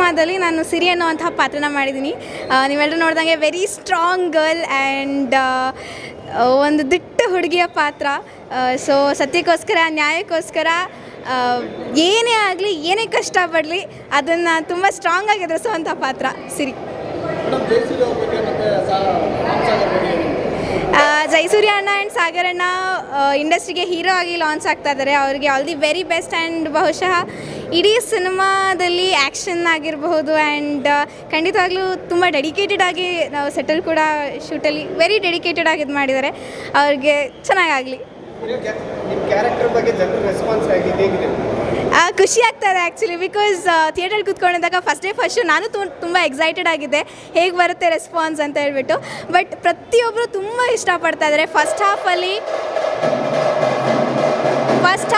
ಸಿನಿಮಾದಲ್ಲಿ ನಾನು ಸಿರಿ ಅನ್ನುವಂತಹ ಪಾತ್ರನ ಮಾಡಿದ್ದೀನಿ. ನೀವೆಲ್ಲರೂ ನೋಡಿದಂಗೆ ವೆರಿ ಸ್ಟ್ರಾಂಗ್ ಗರ್ಲ್ ಆ್ಯಂಡ್ ಒಂದು ದಿಟ್ಟ ಹುಡುಗಿಯ ಪಾತ್ರ. ಸೊ ಸತ್ಯಕ್ಕೋಸ್ಕರ ನ್ಯಾಯಕ್ಕೋಸ್ಕರ ಏನೇ ಆಗಲಿ ಏನೇ ಕಷ್ಟ ಪಡಲಿ ಅದನ್ನು ತುಂಬ ಸ್ಟ್ರಾಂಗಾಗಿ ಎದುರಿಸುವಂಥ ಪಾತ್ರ ಸಿರಿ. ಜಯಸೂರ್ಯ ಅಣ್ಣ ಆ್ಯಂಡ್ ಸಾಗರ್ ಅಣ್ಣ ಇಂಡಸ್ಟ್ರಿಗೆ ಹೀರೋ ಆಗಿ ಲಾಂಚ್ ಆಗ್ತಾ ಇದ್ದಾರೆ. ಅವರಿಗೆ all the very best. And ಬಹುಶಃ ಇಡೀ ಸಿನಿಮಾದಲ್ಲಿ ಆ್ಯಕ್ಷನ್ ಆಗಿರಬಹುದು ಆ್ಯಂಡ್ ಖಂಡಿತವಾಗ್ಲೂ ತುಂಬ ಡೆಡಿಕೇಟೆಡ್ ಆಗಿ ನಾವು ಸೆಟಲ್ ಕೂಡ ಶೂಟಲ್ಲಿ ವೆರಿ ಡೆಡಿಕೇಟೆಡ್ ಆಗಿ ಇದು ಮಾಡಿದ್ದಾರೆ. ಅವ್ರಿಗೆ ಚೆನ್ನಾಗಾಗಲಿ. ಖುಷಿ ಆಗ್ತಾಯಿದೆ ಆ್ಯಕ್ಚುಲಿ, ಬಿಕಾಸ್ ಥಿಯೇಟ್ರಲ್ಲಿ ಕೂತ್ಕೊಂಡಿದ್ದಾಗ ಫಸ್ಟ್ ನಾನು ತುಂಬ ಎಕ್ಸೈಟೆಡ್ ಆಗಿದ್ದೆ ಹೇಗೆ ಬರುತ್ತೆ ರೆಸ್ಪಾನ್ಸ್ ಅಂತ ಹೇಳ್ಬಿಟ್ಟು. ಬಟ್ ಪ್ರತಿಯೊಬ್ಬರು ತುಂಬ ಇಷ್ಟಪಡ್ತಾ ಇದ್ದಾರೆ. ಫಸ್ಟ್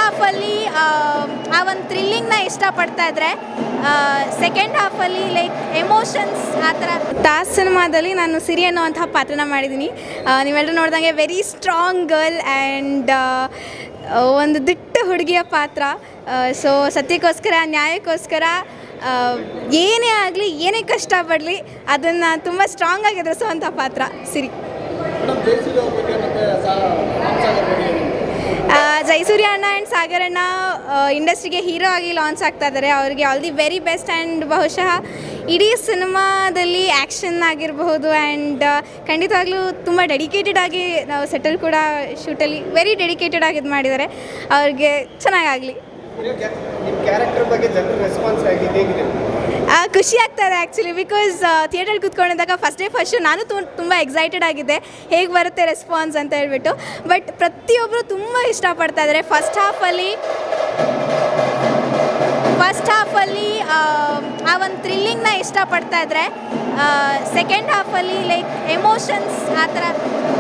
ಹಾಫಲ್ಲಿ ಆ ಒಂದು ಥ್ರಿಲ್ಲಿಂಗ್ನ ಇಷ್ಟಪಡ್ತಾ ಇದ್ದಾರೆ. ಸೆಕೆಂಡ್ ಹಾಫಲ್ಲಿ ಲೈಕ್ ಎಮೋಷನ್ಸ್ ಆ ಥರ. ತಾಸ್ ಸಿನಿಮಾದಲ್ಲಿ ನಾನು ಸಿರಿ ಅನ್ನುವಂತಹ ಪಾತ್ರನ ಮಾಡಿದ್ದೀನಿ. ನೀವೆಲ್ಲರೂ ನೋಡಿದಂಗೆ ವೆರಿ ಸ್ಟ್ರಾಂಗ್ ಗರ್ಲ್ ಆ್ಯಂಡ್ ಒಂದು ದಿಟ್ಟ ಹುಡುಗಿಯ ಪಾತ್ರ. ಸೊ ಸತ್ಯಕ್ಕೋಸ್ಕರ ನ್ಯಾಯಕ್ಕೋಸ್ಕರ ಏನೇ ಆಗಲಿ ಏನೇ ಕಷ್ಟ ಪಡಲಿ ಅದನ್ನು ತುಂಬ ಸ್ಟ್ರಾಂಗಾಗಿ ಎದುರಿಸುವಂಥ ಪಾತ್ರ ಸಿರಿ. ಜಯಸೂರ್ಯ ಅಣ್ಣ ಆ್ಯಂಡ್ ಸಾಗರ್ ಅಣ್ಣ ಇಂಡಸ್ಟ್ರಿಗೆ ಹೀರೋ ಆಗಿ ಲಾಂಚ್ ಆಗ್ತಾ ಇದ್ದಾರೆ. ಅವರಿಗೆ all the very best. And ಬಹುಶಃ ಇಡೀ ಸಿನಿಮಾದಲ್ಲಿ ಆ್ಯಕ್ಷನ್ ಆಗಿರಬಹುದು ಆ್ಯಂಡ್ ಖಂಡಿತವಾಗ್ಲೂ ತುಂಬ ಡೆಡಿಕೇಟೆಡ್ ಆಗಿ ನಾವು ಸೆಟಲ್ ಕೂಡ ಶೂಟಲ್ಲಿ ವೆರಿ ಡೆಡಿಕೇಟೆಡ್ ಆಗಿ ಇದು ಮಾಡಿದ್ದಾರೆ. ಅವ್ರಿಗೆ ಚೆನ್ನಾಗಾಗಲಿ. ಖುಷಿ ಆಗ್ತಾಯಿದೆ ಆ್ಯಕ್ಚುಲಿ, ಬಿಕಾಸ್ ಥಿಯೇಟ್ರಲ್ಲಿ ಕೂತ್ಕೊಂಡಿದ್ದಾಗ ಫಸ್ಟ್ ನಾನು ತುಂಬ ಎಕ್ಸೈಟೆಡ್ ಆಗಿದ್ದೆ ಹೇಗೆ ಬರುತ್ತೆ ರೆಸ್ಪಾನ್ಸ್ ಅಂತ ಹೇಳ್ಬಿಟ್ಟು. ಬಟ್ ಪ್ರತಿಯೊಬ್ಬರು ತುಂಬ ಇಷ್ಟಪಡ್ತಾ ಇದ್ದಾರೆ. ಫಸ್ಟ್ ಹಾಫಲ್ಲಿ ಆ ಒಂದು ಥ್ರಿಲ್ಲಿಂಗ್ನ ಇಷ್ಟಪಡ್ತಾ ಇದ್ದಾರೆ. ಸೆಕೆಂಡ್ ಹಾಫಲ್ಲಿ ಲೈಕ್ ಎಮೋಷನ್ಸ್ ಆ ಥರ.